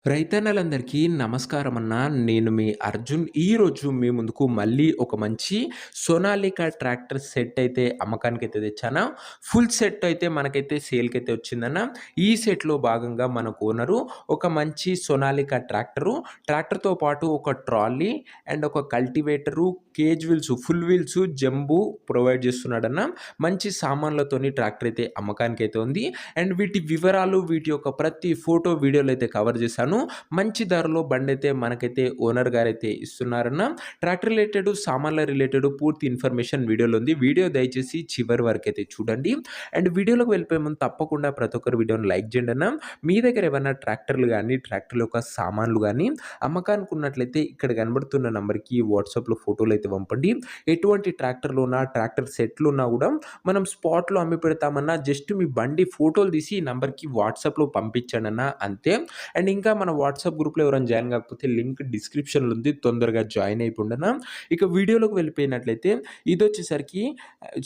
రైతన్నలందరికీ నమస్కారం అన్న. నేను మీ అర్జున్. ఈరోజు మీ ముందుకు మళ్ళీ ఒక మంచి సోనాలికా ట్రాక్టర్ సెట్ అయితే అమ్మకానికైతే తెచ్చాను. ఫుల్ సెట్ అయితే మనకైతే సేల్‌కైతే వచ్చిందన్న. ఈ సెట్‌లో భాగంగా మనకు ఓనరు ఒక మంచి సోనాలికా ట్రాక్టర్‌తో పాటు ఒక ట్రాలీ అండ్ ఒక cultivator, cage wheels, full wheels, jumbo provide చేస్తున్నాడన్న. మంచి సామాన్లతోని ట్రాక్టర్ అయితే అమ్మకానికైతే ఉంది. అండ్ వీటి వివరాలు, వీటి యొక్క ప్రతి ఫోటో, వీడియోలో అయితే కవర్ చేశాను. మంచి ధరలో బండైతే మనకైతే ఓనర్ గారైతే ఇస్తున్నారన్న. ట్రాక్టర్ రిలేటెడ్, సామాన్ల రిలేటెడ్ పూర్తి ఇన్ఫర్మేషన్ వీడియోలో ఉంది. వీడియో దయచేసి చివరి వరకైతే చూడండి. అండ్ వీడియోలోకి వెళ్ళిపోయే ముందు తప్పకుండా ప్రతి ఒక్కరు వీడియోని లైక్ చేయండి అన్న. మీ దగ్గర ఏమన్నా ట్రాక్టర్లు గానీ, ట్రాక్టర్ యొక్క సామాన్లు గానీ అమ్మకానికి ఉన్నట్లయితే ఇక్కడ కనబడుతున్న నంబర్‌కి వాట్సాప్‌లో ఫోటోలైతే పంపండి. ఎటువంటి ట్రాక్టర్లున్నా, ట్రాక్టర్ సెట్లున్నా గూడా మనం స్పాట్‌లో అమ్మి పెడతామన్నా. జస్ట్ మీ బండి ఫోటోలు తీసి ఈ నంబర్‌కి వాట్సాప్‌లో పంపించండన్నా అంతే. అండ్ ఇంకా మన వాట్సాప్ గ్రూప్‌లో ఎవరైనా జాయిన్ కాకపోతే లింక్ డిస్క్రిప్షన్‌లో ఉంది. తొందరగా జాయిన్ అయిపోండన్నా. ఇక వీడియోలోకి వెళ్ళిపోయినట్లయితే ఇదొచ్చేసరికి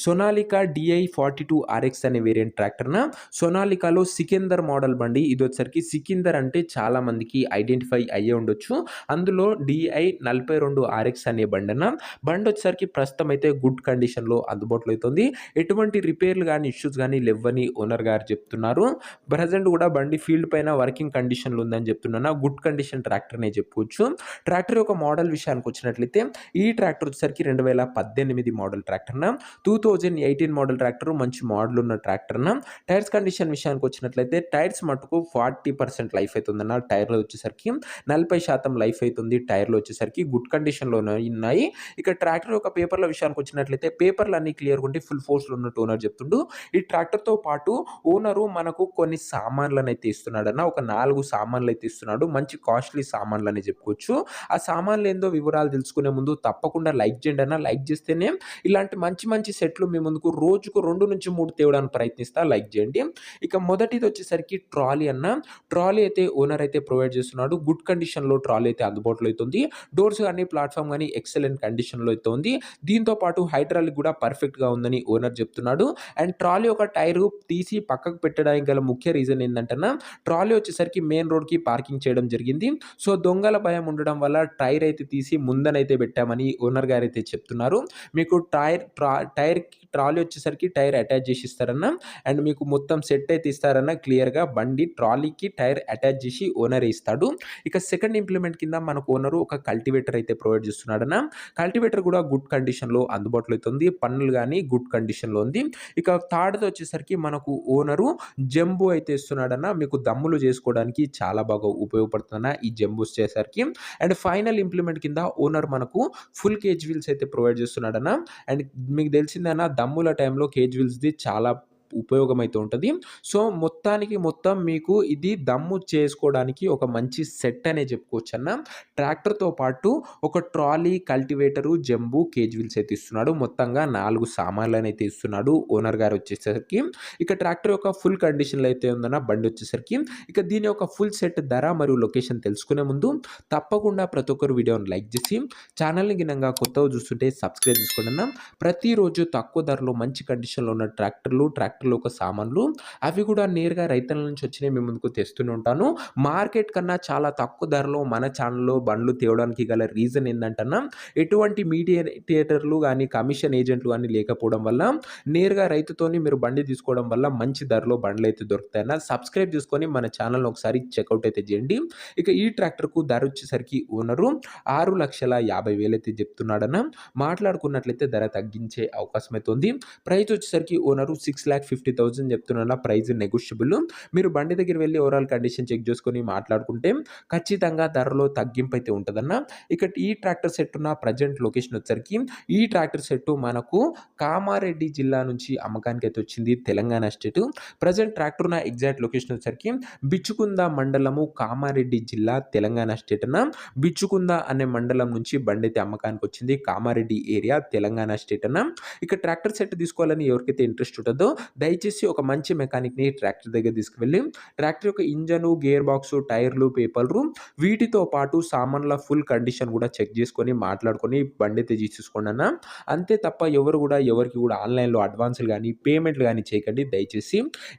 సోనాలికా DI 42 RX అనే వేరియంట్ ట్రాక్టర్‌న. సోనాలికాలో సికిందర్ మోడల్ బండి. ఇదొచ్చేసరికి సికిందర్ అంటే చాలా మందికి ఐడెంటిఫై అయ్యే ఉండొచ్చు. అందులో DI 42 RX అనే బండన్న. బండొచ్చేసరికి ప్రస్తుతం అయితే గుడ్ కండిషన్‌లో అందుబాటులో అయితే ఉంది. ఎటువంటి రిపేర్‌లు గాని, ఇష్యూస్ గాని లెవ్వని ఓనర్ గారు చెప్తున్నారు. ప్రెజెంట్ కూడా బండి ఫీల్డ్ పైన వర్కింగ్ కండిషన్‌లో ఉందని చెప్తున్నాను. గుడ్ కండిషన్ ట్రాక్టర్ అనే చెప్పుకోవచ్చు. ట్రాక్టర్ యొక్క మోడల్ విషయానికొచ్చినట్లయితే ఈ ట్రాక్టర్ వచ్చేసరికి 2018 మోడల్ ట్రాక్టర్‌న. 2018 మోడల్ ట్రాక్టర్ మంచి మోడల్ ఉన్న ట్రాక్టర్‌న. టైర్స్ కండిషన్ విషయానికొచ్చినట్లయితే టైర్స్ మట్టుకు 40% లైఫ్ అయితుందన్న. టైర్‌లు వచ్చేసరికి 40% లైఫ్ అయితుంది. టైర్‌లు వచ్చేసరికి గుడ్ కండిషన్‌లోనే ఉన్నాయి. ఇక ట్రాక్టర్ యొక్క పేపర్ల విషయానికొచ్చినట్లయితే పేపర్లు అన్నీ క్లియర్‌గా ఉండి ఫుల్ ఫోర్స్‌లో ఉన్నట్టు ఓనర్ చెప్తుండు. ఈ ట్రాక్టర్‌తో పాటు ఓనరు మనకు కొన్ని సామాన్లనైతే ఇస్తున్నాడన్న. ఒక 4 సామాన్లైతే ఇస్తున్నాడు. మంచి కాస్ట్‌లీ సామాన్లనే చెప్పుకోవచ్చు. ఆ సామాన్లేందో వివరాలు తెలుసుకునే ముందు తప్పకుండా లైక్ చేయండి అన్న. లైక్ చేస్తేనే ఇలాంటి మంచి మంచి సెట్లు మీ ముందుకు రోజుకు 2-3 తేవడానికి ప్రయత్నిస్తా. లైక్ చేయండి. ఇక మొదటిది వచ్చేసరికి ట్రాలీ అన్న. ట్రాలీ అయితే ఓనర్ అయితే ప్రొవైడ్ చేస్తున్నాడు. గుడ్ కండిషన్‌లో ట్రాలీ అయితే అందుబాటులో అయితే ఉంది. డోర్స్ గాని, ప్లాట్‌ఫార్మ్ గాని ఎక్సలెంట్ కండిషన్‌లో అయితే ఉంది. దీంతో పాటు హైడ్రాలిక్ కూడా పర్ఫెక్ట్‌గా ఉందని ఓనర్ చెప్తున్నాడు. అండ్ ట్రాలీ ఒక టైరు తీసి పక్కకు పెట్టడానికి గల ముఖ్య రీజన్ ఏందంటేనా, ట్రాలీ వచ్చేసరికి మెయిన్ రోడ్‌కి పార్కింగ్ చేయడం జరిగింది. సో, దొంగల భయం ఉండడం వల్ల టైర్ అయితే తీసి ముందనైతే పెట్టామని ఓనర్ గారైతే చెప్తున్నారు. మీకు టైర్‌కి ట్రాలీ వచ్చేసరికి టైర్ అటాచ్ చేసి ఇస్తారన్న. అండ్ మీకు మొత్తం సెట్ అయితే ఇస్తారన్న. క్లియర్‌గా బండి ట్రాలీకి టైర్ అటాచ్ చేసి ఓనరే ఇస్తాడు. ఇక సెకండ్ ఇంప్లిమెంట్ కింద మనకు ఓనరు ఒక కల్టివేటర్ అయితే ప్రొవైడ్ చేస్తున్నాడన్న. కల్టివేటర్ కూడా గుడ్ కండిషన్‌లో అందుబాటులో అయితే ఉంది. పన్నులు గాని గుడ్ కండిషన్‌లో ఉంది. ఇక థర్డ్‌ది వచ్చేసరికి మనకు ఓనరు జంబో అయితే ఇస్తున్నాడన్న. మీకు దమ్ములు చేసుకోవడానికి చాలా బాగా ఉపయోగపడుతుందన్న ఈ జంబోస్ చేసేసరికి. అండ్ ఫైనల్ ఇంప్లిమెంట్ కింద ఓనర్ మనకు ఫుల్ కేజ్ వీల్స్ అయితే ప్రొవైడ్ చేస్తున్నాడన్న. అండ్ మీకు తెలిసిందేనా దమ్ముల టైంలో కేజ్ వీల్స్‌ది చాలా ఉపయోగమైతే ఉంటది. సో, మొత్తానికి మొత్తం మీకు ఇది దమ్ము చేసుకోవడానికి ఒక మంచి సెట్ అనే చెప్పుకోవచ్చన్న. ట్రాక్టర్‌తో పాటు ఒక trolley, cultivator, Jambu, cage wheels అయితే ఇస్తున్నాడు. మొత్తంగా 4 సామాన్లనైతే ఇస్తున్నాడు ఓనర్ గారు వచ్చేసరికి. ఇక ట్రాక్టర్ యొక్క ఫుల్ కండిషన్‌లో అయితే ఉందన్న బండి వచ్చేసరికి. ఇక దీని యొక్క ఫుల్ సెట్ ధర మరియు లొకేషన్ తెలుసుకునే ముందు తప్పకుండా ప్రతి ఒక్కరు వీడియోని లైక్ చేసి ఛానల్‌ని గినంగా కొత్తగా చూస్తుంటే సబ్స్క్రైబ్ చేసుకోండన్న. ప్రతిరోజు తక్కువ ధరలో మంచి కండిషన్‌లో ఉన్న ట్రాక్టర్‌లో ఒక సామాన్లు అవి కూడా నేరుగా రైతుల నుంచి వచ్చినవి మీ ముందుకు తెస్తూనే ఉంటాను. మార్కెట్ కన్నా చాలా తక్కువ ధరలో మన ఛానల్‌లో బండ్లు తేవడానికి గల రీజన్ ఏందంటన్నా, ఎటువంటి మీడియేటర్లు గాని, కమిషన్ ఏజెంట్లు గాని లేకపోవడం వల్ల నేరుగా రైతుతోని మీరు బండి తీసుకోవడం వల్ల మంచి ధరలో బండ్లయితే దొరుకుతాయన్న. సబ్స్క్రైబ్ చేసుకొని మన ఛానల్‌ని ఒకసారి చెక్‌ఔట్ అయితే చేయండి. ఇక ఈ ట్రాక్టర్‌కు ధర వచ్చేసరికి ఓనరు 6,50,000 అయితే చెప్తున్నాడన్న. మాట్లాడుకున్నట్లయితే ధర తగ్గించే అవకాశం అయితే ఉంది. ప్రైస్ వచ్చేసరికి ఓనరు 6,50,000 చెప్తున్నా. Price negotiable. మీరు బండి దగ్గర వెళ్లి ఓవరాల్ కండిషన్ చెక్ చేసుకొని మాట్లాడుకుంటే ఖచ్చితంగా ధరలో తగ్గింపు అయితే ఉంటదన్న. ఇక ఈ ట్రాక్టర్ సెట్ ఉన్న ప్రెజెంట్ లొకేషన్ వచ్చేసరికి ఈ ట్రాక్టర్ సెట్ మనకు కామారెడ్డి జిల్లా నుంచి అమ్మకానికి అయితే వచ్చింది. తెలంగాణ స్టేట్. ప్రెజెంట్ ట్రాక్టర్ ఉన్న ఎగ్జాక్ట్ లొకేషన్ వచ్చేసరికి బిచ్చుకుంద మండలము, కామారెడ్డి జిల్లా, తెలంగాణ స్టేట్ అన్న. బిచ్చుకుంద అనే మండలం నుంచి బండి అయితే అమ్మకానికి వచ్చింది. కామారెడ్డి ఏరియా, తెలంగాణ స్టేట్ అన్న. ఇక ట్రాక్టర్ సెట్ తీసుకోవాలని ఎవరికైతే ఇంట్రెస్ట్ ఉంటుందో దయచేసి ఒక మంచి మెకానిక్‌ని ట్రాక్టర్ దగ్గర తీసుకువెళ్ళి ట్రాక్టర్ యొక్క ఇంజను, గేర్ బాక్సు, టైర్లు, పేపర్లు వీటితో పాటు సామాన్ల ఫుల్ కండిషన్ కూడా చెక్ చేసుకొని మాట్లాడుకొని బండైతే తీసేసుకోండన్న. అంతే తప్ప ఎవరు కూడా ఎవరికీ కూడా ఆన్‌లైన్‌లో అడ్వాన్స్‌లు గాని, పేమెంట్‌లు గాని చేయకండి దయచేసి.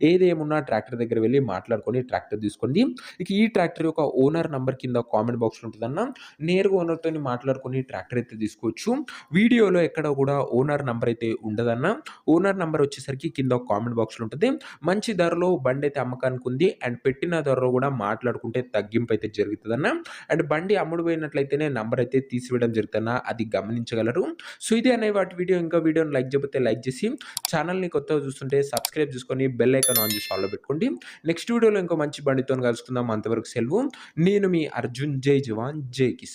ఏదేమున్నా ట్రాక్టర్ దగ్గర వెళ్లి మాట్లాడుకొని ట్రాక్టర్ తీసుకోండి. ఇక ఈ ట్రాక్టర్ యొక్క ఓనర్ నంబర్ కింద కామెంట్ బాక్స్‌లో ఉంటదన్న. నేరుగా ఓనర్‌తోని మాట్లాడుకొని ట్రాక్టర్ అయితే తీసుకోవచ్చు. వీడియోలో ఎక్కడ కూడా ఓనర్ నంబర్ అయితే ఉండదన్న. ఓనర్ నంబర్ వచ్చేసరికి కింద కామెంట్ బాక్స్‌లో ఉంటది. మంచి ధరలో బండైతే అమ్మకానికి ఉంది. అండ్ పెట్టిన ధరలో కూడా మాట్లాడుకుంటే తగ్గింపు అయితే జరుగుతదన్న. అండ్ బండి అమ్ముడు పోయినట్లయితేనే నంబర్ అయితే తీసివేయడం జరుగుతదన్న. అది గమనించగలరు. సో ఇదే అనే వాటి వీడియో. ఇంకా వీడియోని లైక్ చేయకపోతే లైక్ చేసి ఛానల్‌ని కొత్తగా చూస్తుంటే సబ్స్క్రైబ్ చేసుకొని బెల్ ఐకాన్ ఆన్ చేసి ఆల్‌లో పెట్టుకోండి. నెక్స్ట్ వీడియోలో ఇంకో మంచి బండితోని కలుసుకుందాం. అంతవరకు సెలవు. నేను మీ అర్జున్. జై జవాన్ జై కిసాన్.